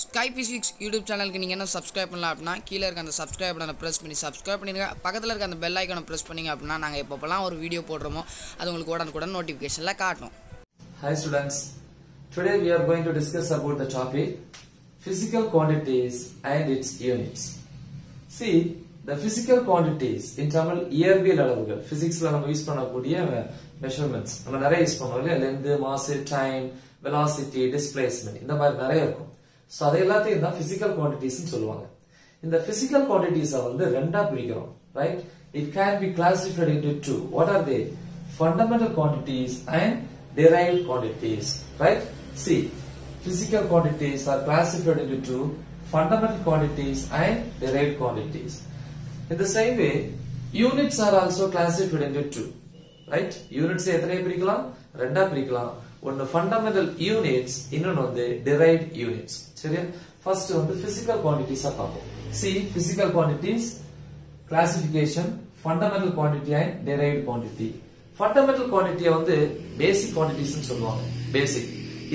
Sky Physics YouTube channel ku neenga subscribe பண்ணல அப்படினா கீழ இருக்க அந்த subscribe பட்டனை press பண்ணி subscribe பண்ணிருங்க பக்கத்துல இருக்க அந்த bell icon press பண்ணீங்க அப்படினா நாங்க எப்பப்பலாம் ஒரு வீடியோ போடுறோமோ அது உங்களுக்கு உடனுக்குடன் நோட்டிஃபிகேஷன்ல காட்டும். Hi students, today we are going to discuss about the topic physical quantities and its units. See, the physical quantities in Tamil இயற்பியல் அளவுகள் physicsல நம்ம யூஸ் பண்ணக்கூடிய measurements நம்ம நிறைய யூஸ் பண்ணுவோம் இல்ல length, mass, time, velocity, displacement இந்த மாதிரி நிறைய இருக்கும். So அது எல்லாத்தையும் தான் physical quantities னு சொல்லுவாங்க. இந்த physical quantities வந்து ரெண்டா பிரிக்கிறோம், right? It can be classified into two. What are they? Fundamental quantities and derived quantities, right? See, physical quantities are classified into two: fundamental quantities and derived quantities. In the same way, units are also classified into two, right? Units எத்தனை பிரிக்கலாம்? ரெண்டா பிரிக்கலாம். ஒன்னு fundamental units, இன்னொன்னு வந்து derived units. சரியா? First வந்து physical quantities பார்ப்போம். See, physical quantities classification, fundamental quantity and derived quantity. Fundamental quantity வந்து basic quantities னு சொல்லுவாங்க. Basic.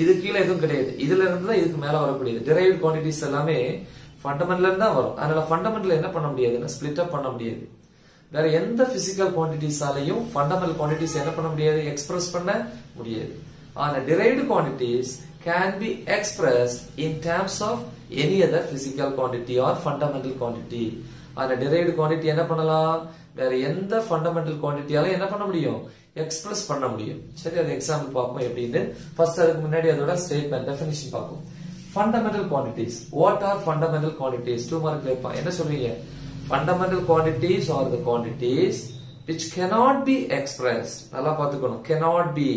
இது கீழ எதுவும் கிடையாது. இதுல இருந்து தான் இதுக்கு மேல வரக்கூடியது. Derived quantities எல்லாமே fundamental ல தான் வரும். அதனால fundamental என்ன பண்ண முடியாதுன்னா split up பண்ண முடியாது. வேற எந்த physical quantities ஆலயும் fundamental quantities என்ன பண்ண முடியாது, express பண்ண முடியாது. ஆனா derived quantities can be expressed in terms of any other physical quantity or fundamental quantity. ஆனா derived quantity என்ன பண்ணலாம், வேற எந்த fundamental quantity ஆல என்ன பண்ண முடியும், express பண்ண முடியும். சரி, அது எக்ஸாம்பிள் பார்ப்போம் எப்படின்னு. ஃபர்ஸ்ட் அதுக்கு முன்னாடி அதோட ஸ்டேட்மென்ட் டெஃபினிஷன் பார்ப்போம். Fundamental quantities. What are fundamental quantities? 2 mark கேட்பான். என்ன சொல்றீங்க? Fundamental quantities are the quantities which cannot be expressed. நல்லா பாத்துக்கணும். Cannot be,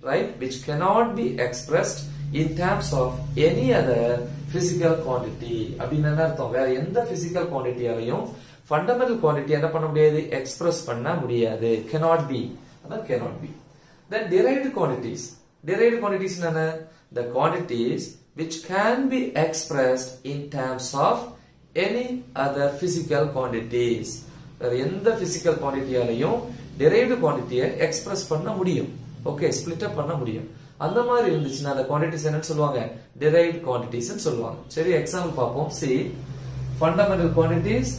right? Which cannot be expressed in terms of any other physical quantity. அப்படின்னா என்ன அர்த்தம்? வேற எந்த physical quantity ஆலயும் fundamental quantity என்ன பண்ண முடியாது, express பண்ண முடியாது. Cannot be. அதான் cannot be. Then derived quantities. Derived quantities என்ன? The quantities which can be expressed in terms of any other physical quantities. வேற எந்த physical quantity ஆலயும் derived quantity express பண்ண முடியும். Okay, split up பண்ண முடியும். அந்த மாதிரி இருந்துச்சுன்னா அந்த quantities என்னன்னு சொல்லுவாங்க, derived quantities னு சொல்லுவாங்க. சரி, எக்ஸாம்பிள் பார்ப்போம். See, fundamental quantities,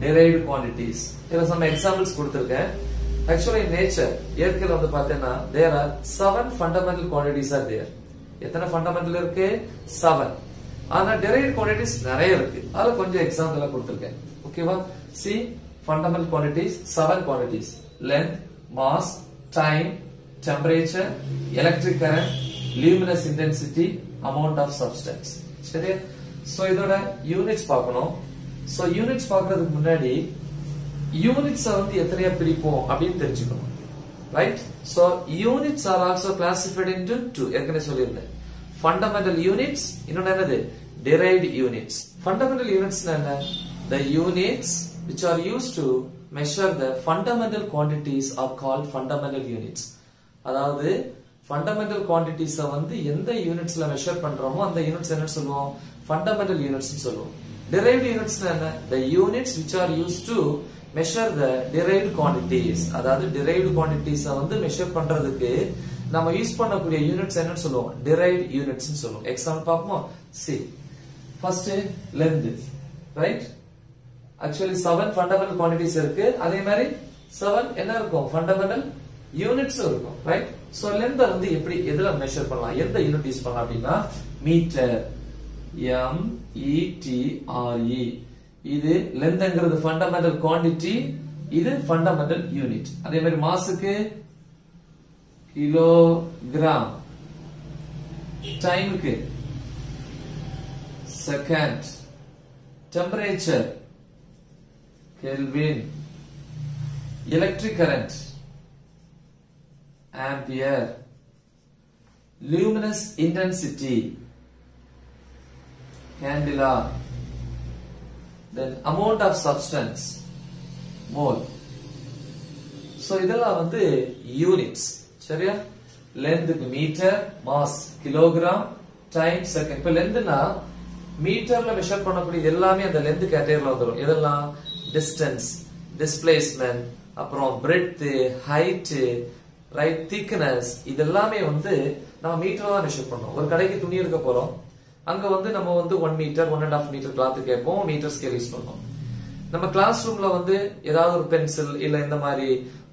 derived quantities. இதுல some examples கொடுத்திருக்கேன். Actually in nature, இயற்கையில வந்து பார்த்தேன்னா there are 7 fundamental quantities are there. எத்தனை fundamental இருக்கு? 7. ஆனா derived quantities நிறைய இருக்கு. அதுல கொஞ்சம் எக்ஸாம்பிள் கொடுத்திருக்கேன். ஓகேவா? See, fundamental quantities 7 quantities: length, mass, time, temperature, electric current, luminous intensity, amount of substance. சரியா? சோ இதோட யூனிட்ஸ் பார்க்கணும். சோ யூனிட்ஸ் பார்க்கிறதுக்கு முன்னாடி யூனிட்ஸ் வந்து எத்தனையா பிரிப்போம் அப்படின்னு தெரிஞ்சுக்கணும். Right? So units are also classified into 2. ஏற்கனவே சொல்லியிருந்தேன். ஃபண்டமெண்டல் யூனிட்ஸ், இன்னொன்னு என்னது, derived units. Fundamental units என்ன? The units which are used to measure the fundamental quantities are called fundamental units. அதாவது fundamental quantities வந்து எந்த யூனிட்ஸ்ல மெஷர் பண்றோமோ அந்த யூனிட்ஸ் என்ன சொல்லுவோம், fundamental units னு சொல்லுவோம். Derived units என்ன? The units which are used to measure the derived quantities. அதாவது derived quantities வந்து மெஷர் பண்றதுக்கு நம்ம யூஸ் பண்ணக்கூடிய யூனிட்ஸ் என்னன்னு சொல்லுவோம், derived units னு சொல்லுவோம். எக்ஸாம்பிள் பார்ப்போம். See, first length, right? Actually 7 fundamental quantities இருக்கு. அதே மாதிரி 7 என்ன இருக்கும், fundamental units இருக்கும், right? So length வந்து எப்படி எதுல மெஷர் பண்ணலாம், எந்த யூனிட் யூஸ் பண்ணலாம் அப்படின்னா metre, m e t r e. இது lengthங்கிறது fundamental quantity, இது fundamental unit. அதே மாதிரி மாஸ்க்கு கிலோகிராம், டைமுக்கு second, temperature kelvin, electric current ampere, luminous intensity candela, then amount of substance mole. So இதெல்லாம் வந்து units. சரியா? length க்கு metre, mass kilogram, time second. இப்ப lengthனா மீட்டர்ல மெஷர் பண்ணக்கூடிய எல்லாமே அந்த length கேட்டகரியில வந்துரும். இதெல்லாம் distance, displacement, அப்புறம் breadth, height, right, thickness, இதெல்லாமே வந்து நம்ம மீட்டர்ல தான் மெஷர் பண்ணோம். ஒரு கடைக்கு துணி எடுக்க போறோம், அங்க வந்து நம்ம வந்து 1 மீட்டர் 1.5 மீட்டர் கிளாத் கேட்போம், மீட்டர் ஸ்கேல் யூஸ் பண்ணுவோம். நம்ம கிளாஸ் ரூம்ல வந்து ஏதாவது ஒரு பென்சில் இல்ல இந்த மாதிரி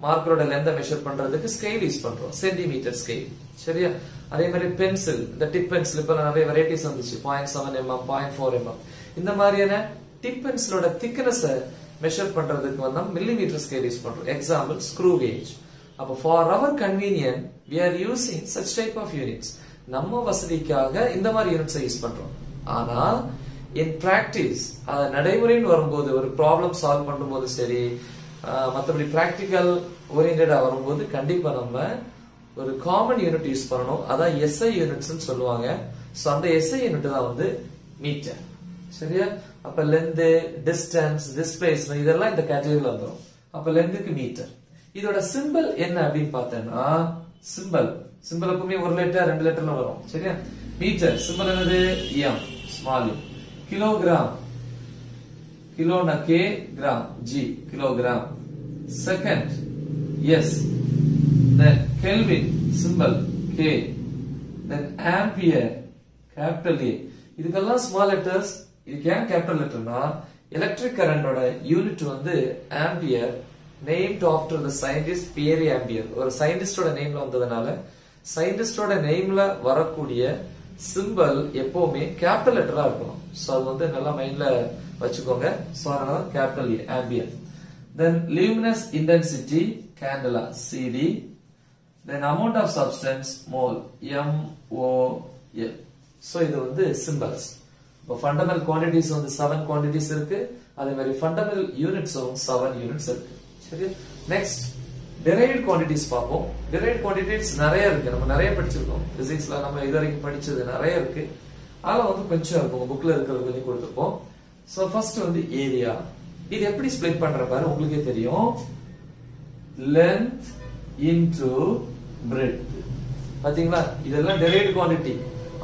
மார்க்கரோட லென்த் மெஷர் பண்றதுக்கு ஸ்கேல் யூஸ் பண்றோம், சென்டிமீட்டர் ஸ்கேல். சரியா? அதே மாதிரி பென்சில், இந்த டிப் பென்சில் இப்ப நிறைய வெரைட்டிஸ் வந்துச்சு, 0.7 mm 0.4 mm. இந்த மாதிரியான டிப் பென்சிலோட திக்னஸ் மெஷர் பண்றதுக்கு வந்து மில்லிமீட்டர் ஸ்கேல் யூஸ் பண்றோம். Example screw gauge. அப்ப for our convenient we are using such type of units. நம்ம வசதிக்காக இந்த மாதிரி யூனிட்ஸ் யூஸ் பண்றோம். ஆனா in practice அத நடைமுறைன்னு வரும்போது ஒரு ப்ராப்ளம் சால்வ் பண்ணும்போது சரி, மத்தபடி பிராக்டிகல் ஓரியன்டடா வரும்போது கண்டிப்பா நம்ம ஒரு காமன் யூனிட் யூஸ் பண்ணணும். அதான் SI யூனிட்ஸ்னு சொல்லுவாங்க. சோ அந்த SI யூனிட் தான் வந்து மீட்டர். சரியா? அப்ப லென்த், டிஸ்டன்ஸ், டிஸ்பிளேஸ்மென்ட் இதெல்லாம் இந்த கேட்டகரியில வந்துரும். அப்ப லென்த்துக்கு மீட்டர். இதோட சிம்பல் என்ன அப்படின்னு பார்த்தேன்னா, சிம்பல் எப்பவுமே ஒரு லெட்டர் 2 லெட்டர்ல வரும். சரியா? மீட்டர் சிம்பல் என்னது? m, small m. கிலோகிராம், கிலோனா k, gram g, kilogram. Second s. then kelvin symbol k, then ampere capital A. இதுக்கெல்லாம் ஸ்மால் லெட்டர்ஸ். இதுக்கு ஏன் கேபிட்டல் லெட்டர்னா எலக்ட்ரிக் கரண்டோட யூனிட் வந்து ampere, named after the scientist Pierre Ampere. ஒரு சயின்டிஸ்டோட நேம்ல வந்ததனால சயின்டிஸ்டோட நேம்ல வரக்கூடிய சிம்பல் எப்பவுமே கேபிட்டல் லெட்டரா இருக்கணும். சோ அது வந்து நல்லா மைண்ட்ல வச்சுக்கோங்க. சோ அதனால capital A, ampere. then luminous intensity candela CD, then amount of substance mole MOL. So இது வந்து சிம்பல்ஸ். இப்போ ஃபண்டமெண்டல் குவாண்டிட்டிஸ் வந்து 7 குவாண்டிட்டிஸ் இருக்கு. அதே மாதிரி ஃபண்டமெண்டல் யூனிட்ஸும் 7 யூனிட்ஸ் இருக்கு. சரி, நெக்ஸ்ட் derived quantities பார்ப்போம். derived quantities நிறைய இருக்கு, நம்ம நிறைய படிச்சிருக்கோம். பிசிக்ஸ்ல நம்ம இதுவரைக்கும் படிச்சது நிறைய இருக்கு. ஆனா வந்து கொஞ்சம் இருக்கும், புக்ல இருக்கிறது கொஞ்சம் கொடுத்துப்போம். சோ ஃபர்ஸ்ட் வந்து ஏரியா. இது எப்படி ஸ்ப்ளிட் பண்ற பாரு, உங்களுக்கே தெரியும். length into breadth. பாத்தீங்களா? இதெல்லாம் derived quantity.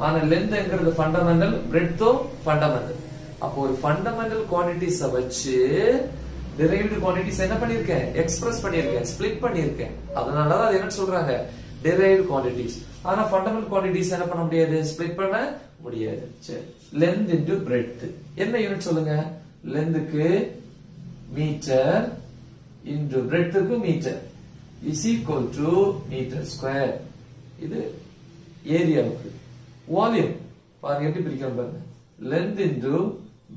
ஆனா லென்த்ங்கிறது ஃபண்டமெண்டல், பிரெட்த்தும் ஃபண்டமெண்டல். அப்போ ஒரு ஃபண்டமெண்டல் குவாண்டிட்டிஸ வச்சு derived quantities என்ன பண்ணிருக்கேன்? எக்ஸ்பிரஸ் பண்ணிருக்கேன், ஸ்ப்ளிட் பண்ணிருக்கேன். அதனால தான் அது என்ன சொல்றாங்க? derived quantities. ஆனா ஃபண்டமெண்டல் குவாண்டிட்டிஸ் என்ன பண்ண முடியாது? ஸ்ப்ளிட் பண்ண முடியாது. சரி, length into breadth. என்ன யூனிட் சொல்லுங்க? லென்த்க்கு மீட்டர் into breadthக்கு metre is equal to metre square. இது ஏரியாவுக்கு. வால்யூம் பாருங்க எப்படி பிரிக்கிறோம் பாருங்க. length into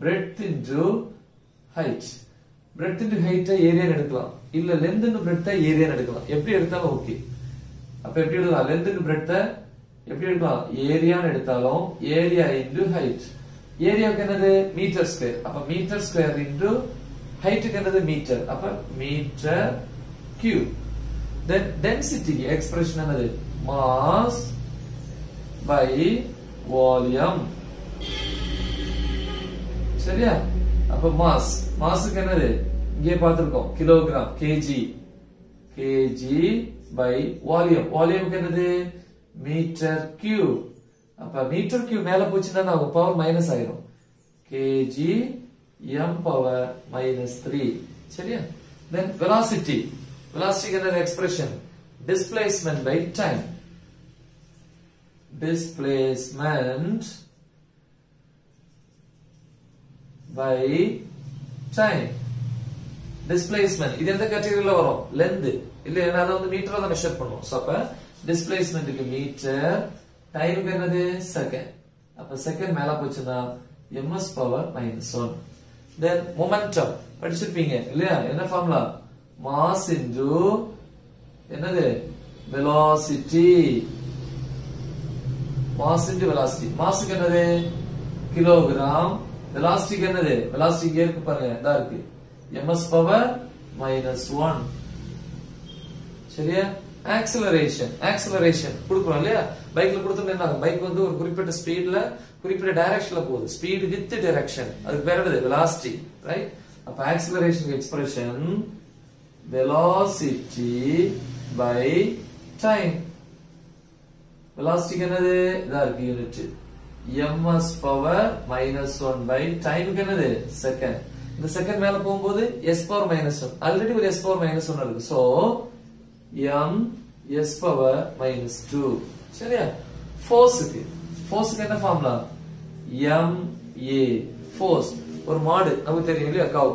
breadth into height. breadth into height area எடுக்கலாம், இல்ல length into breadth ஏரியா எடுக்கலாம். எப்படி எடுத்தாலும் ஓகே. அப்ப எப்படி எடுக்கலாம்? length into breadth எப்படி எடுக்கலாம்? ஏரியான்னு எடுத்தாலும் ஏரியா into height. ஏரியாவுக்கு என்னது? Metre square. அப்ப மீட்டர் ஸ்கொயர் into ஹைட்டுக்கு என்னது? மீட்டர். அப்ப metre cube. then density expression என்னது? mass by volume. சரியா? அப்ப மாஸ்க்கு என்னது? இங்கே பார்த்திருக்கோம், கிலோகிராம், kg by volume. வால்யூம்க்கு என்னது? Metre cube. அப்ப மீட்டர் கியூப் மேல போச்சுன்னா ஆகும், பவர் மைனஸ் ஆயிரும். kg m power -3. சரியா? then velocity என்னது? Expression displacement by time. displacement by time. displacement இது எந்த கேட்டகரியில வரும்? லென்த் இல்ல, ஏன்னா அதை வந்து மீட்டர்ல தான் மெஷர் பண்ணுவோம். சோ அப்ப டிஸ்பிளேஸ்மென்ட்க்கு மீட்டர், டைம்க்கு என்னது? செகண்ட். அப்ப செகண்ட் மேல போச்சுன்னா ms பவர் -1. then momentum படிச்சிருப்பீங்க இல்லையா? என்ன ஃபார்முலா? mass into என்னது? velocity. mass into velocity. Mask என்னது? கிலோகிராம். velocity என்னது? velocity இங்க இருக்கு பாருங்க, இதா இருக்கு, ms பவர் -1. சரியா? acceleration கொடுக்கிறோம் இல்லையா? பைக்ல கொடுத்தோம்னா என்ன ஆகும்? பைக் வந்து ஒரு குறிப்பிட்ட ஸ்பீட்ல குறிப்பிட்ட டைரக்ஷன்ல போகுது. ஸ்பீட் வித் டைரக்ஷன், அதுக்கு பேர் என்னது? velocity, right? அப்ப acceleration expression velocity by time. velocity என்னது? இதா இருக்கு unit, ms power -1 by time என்னது? செகண்ட். இந்த செகண்ட் மேல போகும்போது s பவர் -1, ஆல்ரெடி ஒரு s பவர் -1 இருக்கு. So m s power -2. சரியா? ஃபோர்ஸ்க்கு என்ன ஃபார்முலா? MA force. ஒரு மாடு நமக்கு தெரியும் இல்லையா கவ்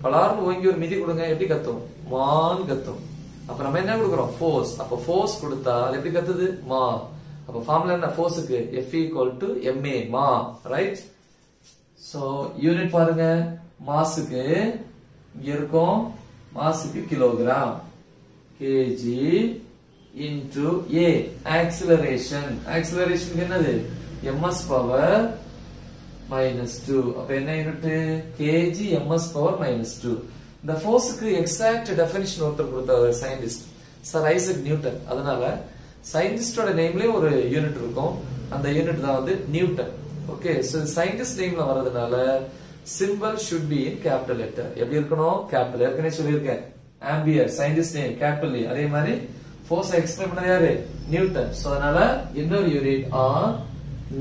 பலார்னு ஓங்கி ஒரு மிதி கொடுங்க எப்படி கத்தும் மான் கத்தும். அப்ப நம்ம என்ன கொடுக்குறோம் force. அப்ப force கொடுத்தா அது எப்படி கத்துது மா. அப்ப ஃபார்முலா என்ன forceக்கு F equal to MA மா ரைட். சோ யூனிட் பாருங்க மாஸுக்கு இங்க இருக்கும் மாஸுக்கு kilogram kg into A acceleration. acceleration என்னது ms power minus 2. அப்ப என்ன unit kg ms power minus 2. இந்த ஃபோர்ஸ்க்கு எக்ஸாக்ட் டெஃபினிஷன் ஒருத்தர் கொடுத்தாரு சயின்டிஸ்ட் சர் ஐசக் நியூட்டன். அதனால சயின்டிஸ்டோட நேம்லயே ஒரு யூனிட் இருக்கும். அந்த யூனிட் தான் வந்து நியூட்டன். ஓகே சோ சயின்டிஸ்ட் நேம்ல வரதுனால symbol should be in capital letter. எப்படி இருக்கணும் கேபிட்டல். ஏற்கனவே சொல்லியிருக்கேன் ஆம்பியர் சயின்டிஸ்ட் நேம் கேபிட்டல். அதே மாதிரி ஃபோர்ஸ் எக்ஸ்பிளைன் பண்ணது யாரு நியூட்டன். சோ அதனால இன்னொரு யூனிட் ஆர்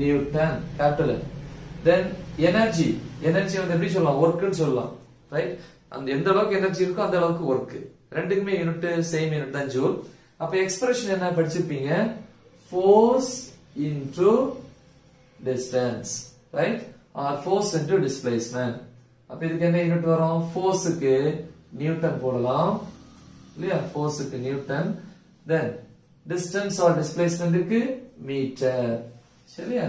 நியூட்டன் கேபிட்டல். தென் எனர்ஜி. எனர்ஜி வந்து எப்படி சொல்லலாம் ஒர்க்னு சொல்லலாம் ரைட். அந்த எந்த அளவுக்கு எனர்ஜி இருக்கோ அந்த அளவுக்கு ஒர்க். ரெண்டுக்குமே யூனிட் சேம் யூனிட் தான் ஜூல். அப்ப எக்ஸ்பிரஷன் என்ன படிச்சிருப்பீங்க force into distance right or force into displacement. அப்ப இதுக்கு என்ன யூனிட் வரும் ஃபோர்ஸ்க்கு நியூட்டன் போடலாம் இல்லையா ஃபோர்ஸ்க்கு நியூட்டன். தென் டிஸ்டன்ஸ் ஆர் டிஸ்பிளேஸ்மென்ட்க்கு மீட்டர். சரியா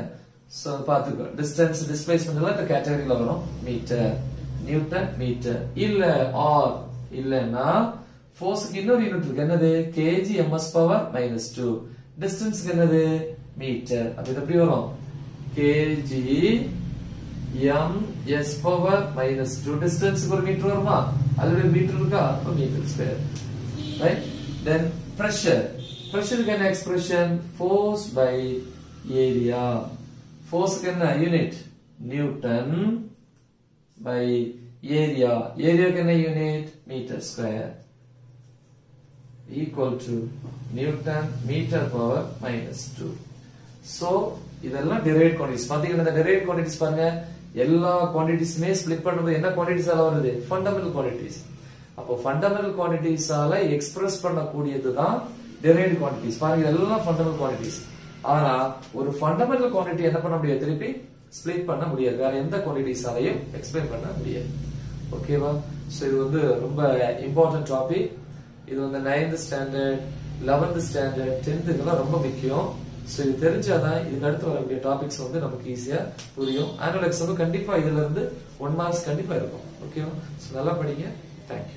சோ பாத்துக்கோ டிஸ்டன்ஸ் டிஸ்பிளேஸ்மென்ட் எல்லாம் இந்த கேட்டகரியில வரும் மீட்டர் நியூட்டன் மீட்டர். இல்ல ஆர் இல்லனா ஃபோர்ஸ்க்கு இன்னொரு யூனிட் இருக்கு என்னது kg ms power minus 2. டிஸ்டன்ஸ்க்கு என்னது மீட்டர். அப்ப இது எப்படி வரும் kg ms power minus 2. டிஸ்டன்ஸ்க்கு ஒரு மீட்டர் வருமா ஆல்ரெடி மீட்டர் இருக்கா அப்ப மீட்டர் ஸ்கொயர் ரைட். தென் பிரஷர். பிரஷருக்கு என்ன எக்ஸ்பிரஷன் ஃபோர்ஸ் பை ஏரியா. ஃபோர்ஸ்க்கு என்ன unit Newton by area. area can a unit meter square equal to Newton meter power minus 2. So இதெல்லாம் derived quantities. பாத்தீங்கன்னா இந்த derived quantities பாருங்க எல்லா quantitiesமே split பண்ணும்போது என்ன quantities ஆல வருது fundamental quantities. அப்போ fundamental quantities ஆல express பண்ணக்கூடியதுதான் derived quantities. பாருங்க இதெல்லாம் fundamental quantities. ஆனா ஒரு fundamental quantity என்ன பண்ண முடியாது திருப்பி ஸ்ப்ளிட் பண்ண முடியாது. வேற எந்த குவாண்டிட்டிஸாலையும் எக்ஸ்பிளைன் பண்ண முடியாது. ஓகேவா சோ இது வந்து ரொம்ப இம்பார்ட்டன்ட் டாபிக். இது வந்து 9th standard 11th standard 10th இதெல்லாம் ரொம்ப முக்கியம். சோ இது தெரிஞ்சாதான் இதுக்கு அடுத்து வரக்கூடிய டாபிக்ஸ் வந்து நமக்கு ஈஸியா புரியும். ஆனுவல் எக்ஸாம் கண்டிப்பா இதுல இருந்து 1 மார்க்ஸ் கண்டிப்பா இருக்கும். ஓகேவா சோ நல்லா படிங்க. தேங்க்யூ.